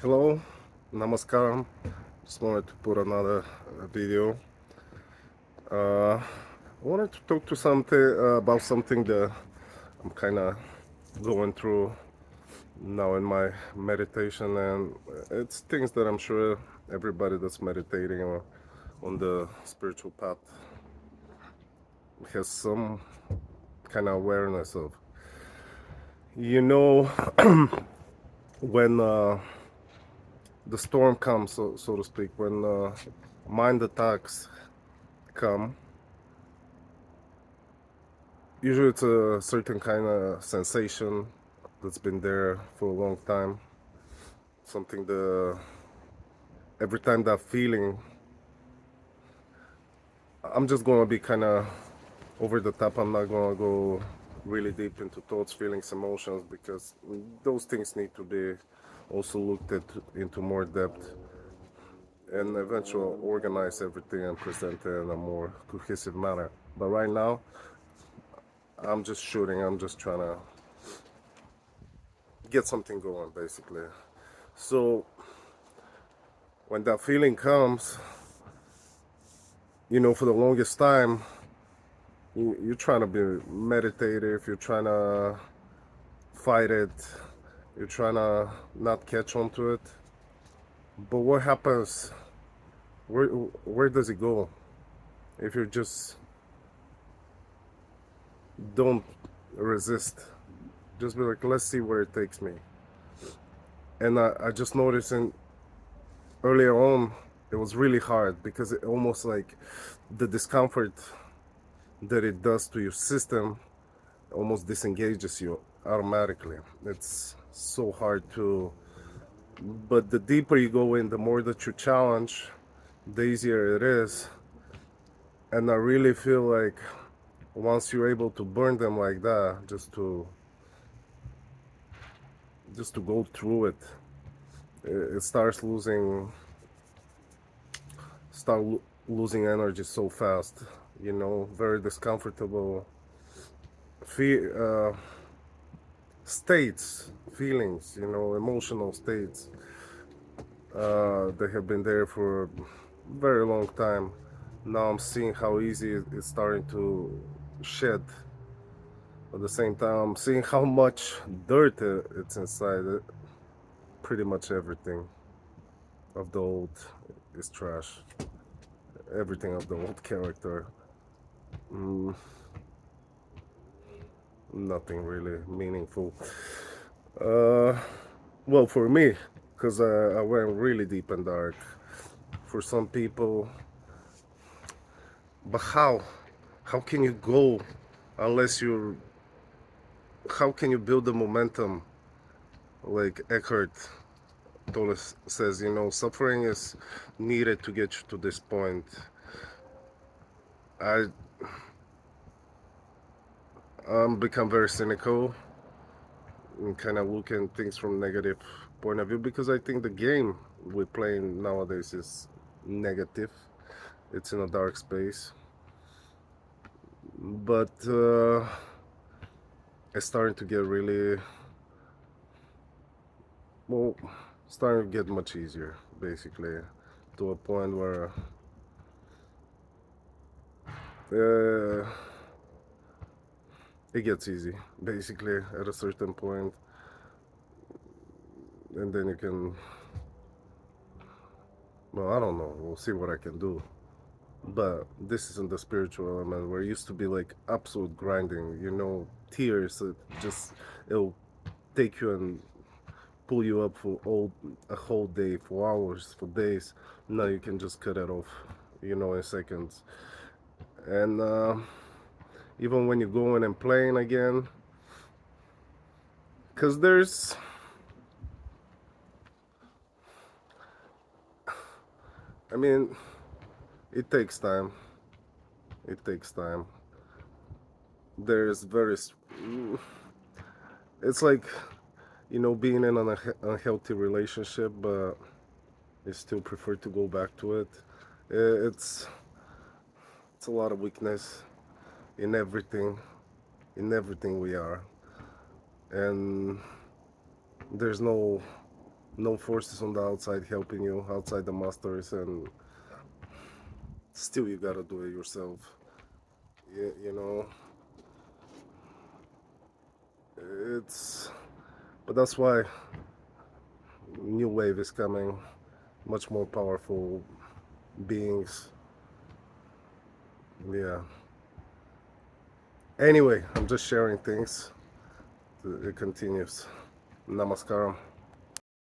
Hello, namaskaram. Just wanted to put another video. I wanted to talk to something about something that I'm kind of going through now in my meditation, and it's things that I'm sure everybody that's meditating or on the spiritual path has some kind of awareness of. You know, when the storm comes, so to speak, when mind attacks come, usually it's a certain kind of sensation that's been there for a long time. Something that every time that feeling, I'm just gonna be kind of over the top. I'm not gonna go really deep into thoughts, feelings, emotions, because those things need to be also looked at into more depth and eventually organize everything and present it in a more cohesive manner. But right now, I'm just shooting. I'm just trying to get something going, basically. So when that feeling comes, for the longest time, you're trying to be meditative, you're trying to fight it, you're trying to not catch on to it. But what happens? Where does it go? If you just don't resist, just be like, let's see where it takes me. And I just noticed earlier on, it was really hard because it almost like the discomfort that it does to your system almost disengages you automatically. It's so hard to, but the deeper you go in, the more that you challenge, the easier it is. And I really feel like once you're able to burn them like that, just to go through it, it start losing energy so fast. Very discomfortable feel states, feelings, emotional states. They have been there for a very long time. Now I'm seeing how easy it's starting to shed. At the same time, I'm seeing how much dirt it's inside it. Pretty much everything of the old is trash. Everything of the old character. Mm, Nothing really meaningful. Uh, well, for me, because I went really deep and dark. For some people, but how? How can you go unless you're? How can you build the momentum? Like Eckhart Tolle says, suffering is needed to get you to this point. I become very cynical and kind of looking things from negative point of view because I think the game we're playing nowadays is negative. It's in a dark space, but it's starting to get really well, starting to get much easier, basically, to a point where uh, it gets easy, basically, at a certain point, and then you can, well, I don't know, we'll see what I can do. But this isn't the spiritual element where it used to be like absolute grinding, tears. It'll take you and pull you up for a whole day, for hours, for days. Now you can just cut it off, in seconds. And even when you're going and playing again, because I mean, it takes time. It takes time. There's very, it's like, being in an unhealthy relationship, but I still prefer to go back to it. It's it's a lot of weakness in everything we are, and there's no no forces on the outside helping you, outside the masters, and still you gotta do it yourself. You know, it's, but that's why new wave is coming, much more powerful beings. Yeah. Anyway, I'm just sharing things. It continues. Namaskaram.